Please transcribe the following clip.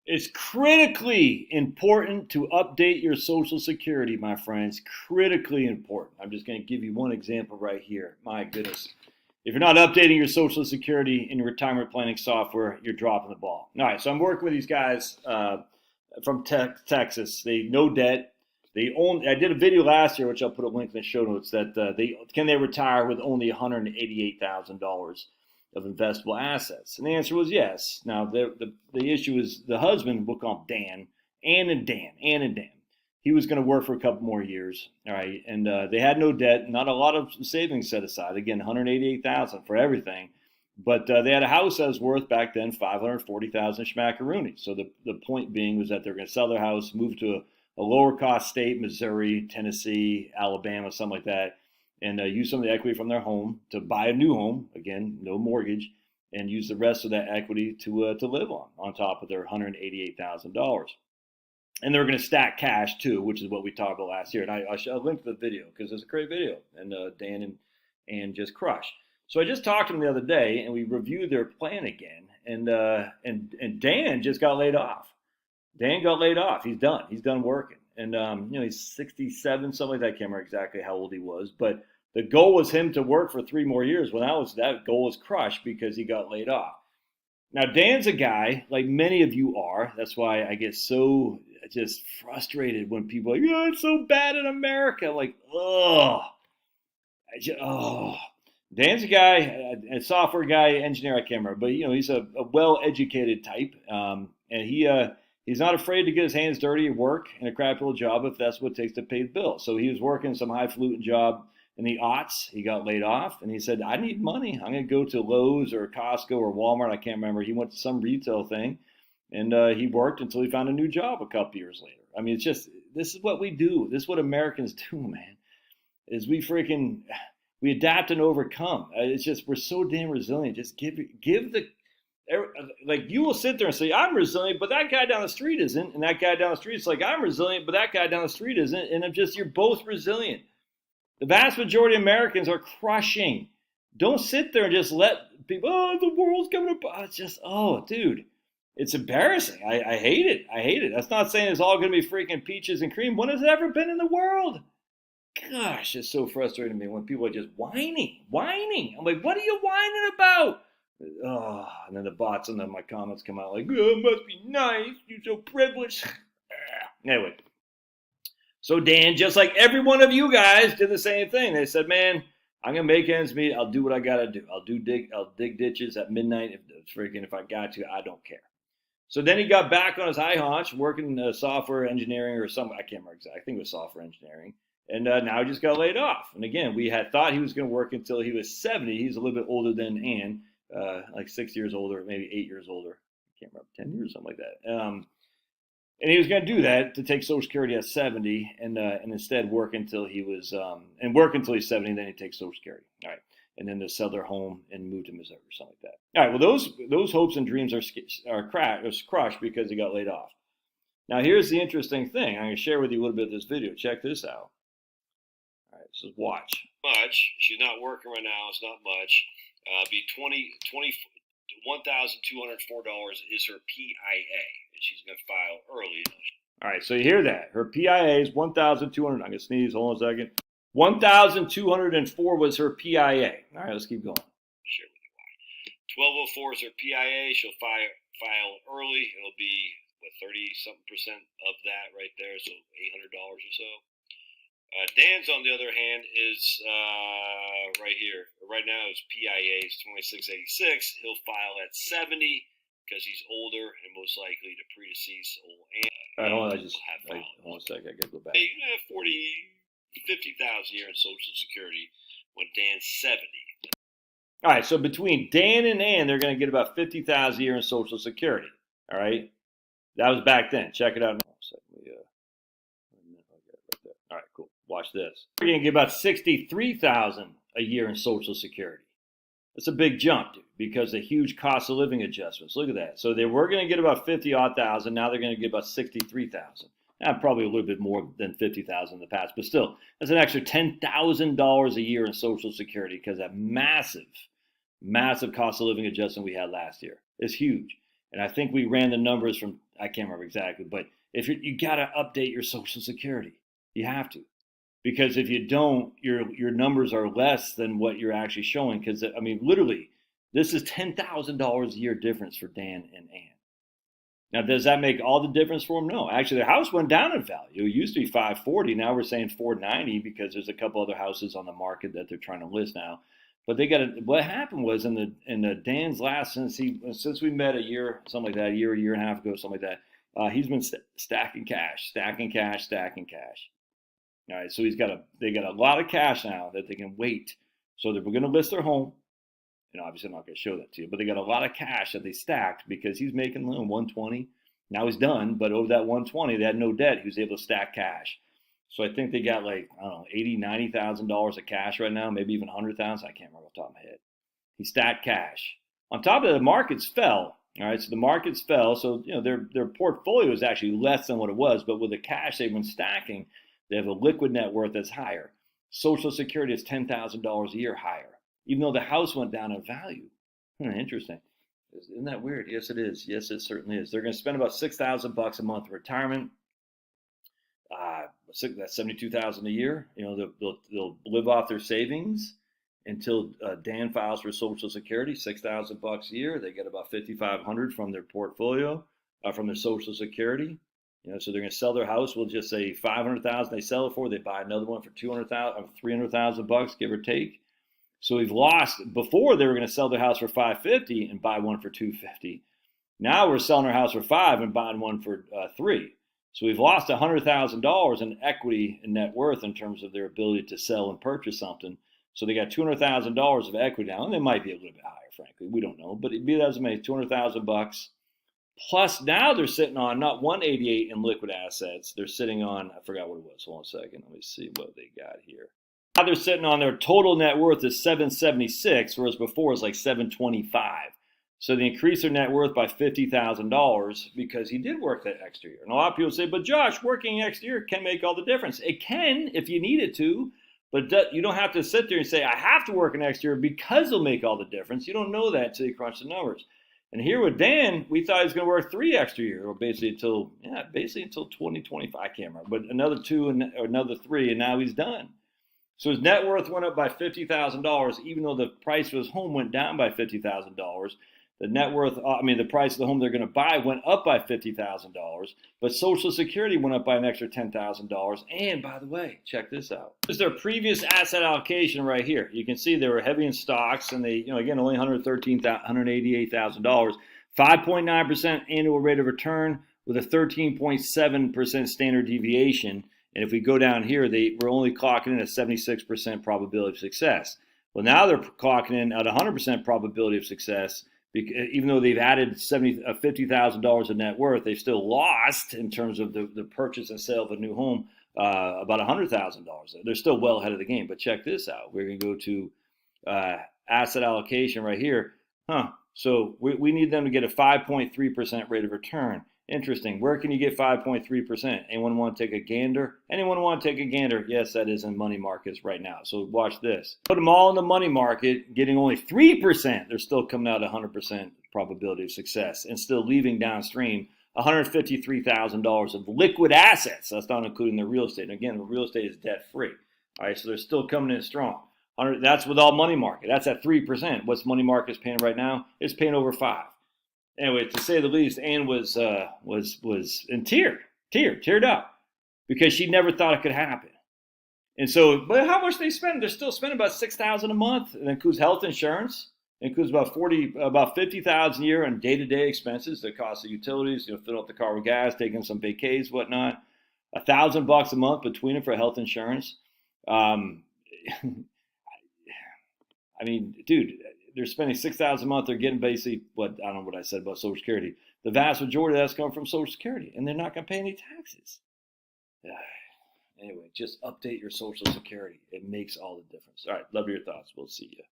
It's critically important to update your Social Security, my friends. Critically important. I'm just going to give you one example right here. My goodness. If you're not updating your Social Security in your retirement planning software, you're dropping the ball. All right, so I'm working with these guys from Texas. They no debt. They own. I did a video last year, which I'll put a link in the show notes. That they retire with only $188,000 of investable assets? And the answer was yes. Now, the issue is the husband, we'll call him Dan. He was going to work for a couple more years, all right? And they had no debt, not a lot of savings set aside. Again, $188,000 for everything. But they had a house that was worth back then $540,000 schmackaroonies. So the point being was that they're going to sell their house, move to a lower cost state, Missouri, Tennessee, Alabama, something like that, and use some of the equity from their home to buy a new home, again, no mortgage, and use the rest of that equity to live on top of their $188,000. And they're going to stack cash too, which is what we talked about last year. And I'll link to the video because it's a great video, and Dan and just crush. So I just talked to them the other day, and we reviewed their plan again, and Dan just got laid off. Dan got laid off. He's done. He's done working. And, he's 67, something like that. I can't remember exactly how old he was. But the goal was him to work for 3 more years. Well, that goal was crushed because he got laid off. Now, Dan's a guy, like many of you are. That's why I get so just frustrated when people are like, oh, it's so bad in America. Like, Dan's a guy, a software guy, engineer, I can't remember. But, he's a well-educated type. And he's not afraid to get his hands dirty and work in a crappy little job if that's what it takes to pay the bill. So he was working some highfalutin job in the aughts. He got laid off, and he said, I need money. I'm going to go to Lowe's or Costco or Walmart. I can't remember. He went to some retail thing, and he worked until he found a new job a couple years later. I mean, it's just, this is what we do. This is what Americans do, man, is we adapt and overcome. It's just, we're so damn resilient. Just give the, like, you will sit there and say, I'm resilient, but that guy down the street isn't. And that guy down the street is like, I'm resilient, but that guy down the street isn't. And you're both resilient. The vast majority of Americans are crushing. Don't sit there and just let people, the world's coming apart. It's just, dude, it's embarrassing. I hate it. That's not saying it's all going to be freaking peaches and cream. When has it ever been in the world? Gosh, it's so frustrating to me when people are just whining. I'm like, what are you whining about? And then the bots and then my comments come out like, it must be nice. You're so privileged. Anyway, so Dan, just like every one of you guys, did the same thing. They said, man, I'm going to make ends meet. I'll do what I got to do. I'll dig ditches at midnight. If I got to, I don't care. So then he got back on his high haunch, working in software engineering or something. I can't remember exactly. I think it was software engineering. And now he just got laid off. And again, we had thought he was going to work until he was 70. He's a little bit older than Ann. Like 6 years older, maybe 8 years older. I can't remember, 10 years, something like that. And he was going to do that to take Social Security at 70 and instead work until he was, until he's 70, and then he'd take Social Security. All right. And then they'll sell their home and move to Missouri or something like that. All right. Well, those hopes and dreams are crushed because he got laid off. Now, here's the interesting thing. I'm going to share with you a little bit of this video. Check this out. All right. So watch. Much. She's not working right now. It's not much. Be $1,204 is her PIA, and she's going to file early. All right, so you hear that. Her PIA is 1,200. I'm going to sneeze. Hold on a second. 1,204 was her PIA. All right, let's keep going. Share with you why. 1,204 is her PIA. She'll file early. It'll be 30-something% of that right there, so $800 or so. Dan's, on the other hand, is right here. Right now, his PIA is 2686. He'll file at 70 because he's older and most likely the predeceased old. All right, hold on. Hold on a second. I got to go back. You're going to have 50,000 a year in Social Security when Dan's 70. All right, so between Dan and Ann, they're going to get about 50,000 a year in Social Security. All right, that was back then. Check it out. All right, cool. Watch this. We're going to get about 63,000 a year in Social Security. That's a big jump, dude, because of huge cost of living adjustments. Look at that. So they were going to get about 50,000. Now they're going to get about 63,000. Now probably a little bit more than 50,000 in the past, but still, that's an extra $10,000 a year in Social Security because that massive cost of living adjustment we had last year. It's huge. And I think we ran the numbers from I can't remember exactly, but if you got to update your Social Security, you have to, because if you don't, your numbers are less than what you're actually showing. Because I mean, literally, this is $10,000 a year difference for Dan and Ann. Now, does that make all the difference for them? No. Actually, their house went down in value. It used to be 540. Now we're saying 490 because there's a couple other houses on the market that they're trying to list now. But they got what happened was in the Dan's last since we met a year, something like that, a year and a half ago, something like that. He's been stacking cash. All right, so they got a lot of cash now that they can wait. So they're going to list their home. And obviously I'm not going to show that to you, but they got a lot of cash that they stacked because he's making 120. Now he's done, but over that 120, they had no debt. He was able to stack cash. So I think they got like, I don't know, $80,000, $90,000 of cash right now, maybe even 100,000. I can't remember off the top of my head. He stacked cash. On top of that, the markets fell. All right, so the markets fell. So their portfolio is actually less than what it was, but with the cash they've been stacking, they have a liquid net worth that's higher. Social Security is $10,000 a year higher, even though the house went down in value. Interesting. Isn't that weird? Yes, it is. Yes, it certainly is. They're going to spend about $6,000 a month in retirement. That's $72,000 a year. They'll live off their savings until Dan files for Social Security. $6,000 a year. They get about $5,500 from their portfolio, from their Social Security. So they're going to sell their house. We'll just say $500,000 they sell it for. They buy another one for $300,000, give or take. So we've lost. Before they were going to sell their house for $550 and buy one for $250. Now we're selling our house for $5 and buying one for $3. So we've lost $100,000 in equity and net worth in terms of their ability to sell and purchase something. So they got $200,000 of equity now, and they might be a little bit higher, frankly. We don't know, but it'd be as many $200,000. Plus now they're sitting on not 188 in liquid assets. They're sitting on, I forgot what it was. Hold on a second. Let me see what they got here. Now they're sitting on their total net worth is 776, whereas before it was like 725. So they increased their net worth by $50,000 because he did work that extra year. And a lot of people say, but Josh, working extra year can make all the difference. It can if you need it to, but you don't have to sit there and say, I have to work an extra year because it'll make all the difference. You don't know that until you crunch the numbers. And here with Dan, we thought he was going to work 3 extra years, or basically until 2025. I can't remember, but another 2 and another 3, and now he's done. So his net worth went up by $50,000, even though the price of his home went down by $50,000. The net worth, the price of the home they're going to buy went up by $50,000, but Social Security went up by an extra $10,000. And by the way, check this out. This is their previous asset allocation right here. You can see they were heavy in stocks, and they, again, only $188,000, 5.9% annual rate of return with a 13.7% standard deviation. And if we go down here, they were only clocking in at 76% probability of success. Well, now they're clocking in at 100% probability of success. Even though they've added $50,000 of net worth, they've still lost in terms of the purchase and sale of a new home about $100,000. They're still well ahead of the game. But check this out. We're going to go to asset allocation right here. So we need them to get a 5.3% rate of return. Interesting. Where can you get 5.3%? Anyone want to take a gander? Anyone want to take a gander? Yes, that is in money markets right now. So watch this. Put them all in the money market, getting only 3%. They're still coming out at 100% probability of success and still leaving downstream $153,000 of liquid assets. That's not including the real estate. And again, the real estate is debt-free. All right, so they're still coming in strong. That's with all money market. That's at 3%. What's money market is paying right now? It's paying over 5%. Anyway, to say the least, Ann was in teared up because she never thought it could happen. And so, but how much they spend? They're still spending about $6,000 a month. It includes health insurance. It includes about $50,000 a year on day-to-day expenses, the cost of utilities, filling up the car with gas, taking some vacays, whatnot. $1,000 a month between them for health insurance. Dude. They're spending $6,000 a month. They're getting basically I don't know what I said about Social Security. The vast majority of that's coming from Social Security, and they're not going to pay any taxes. Anyway, just update your Social Security. It makes all the difference. All right, love your thoughts. We'll see you.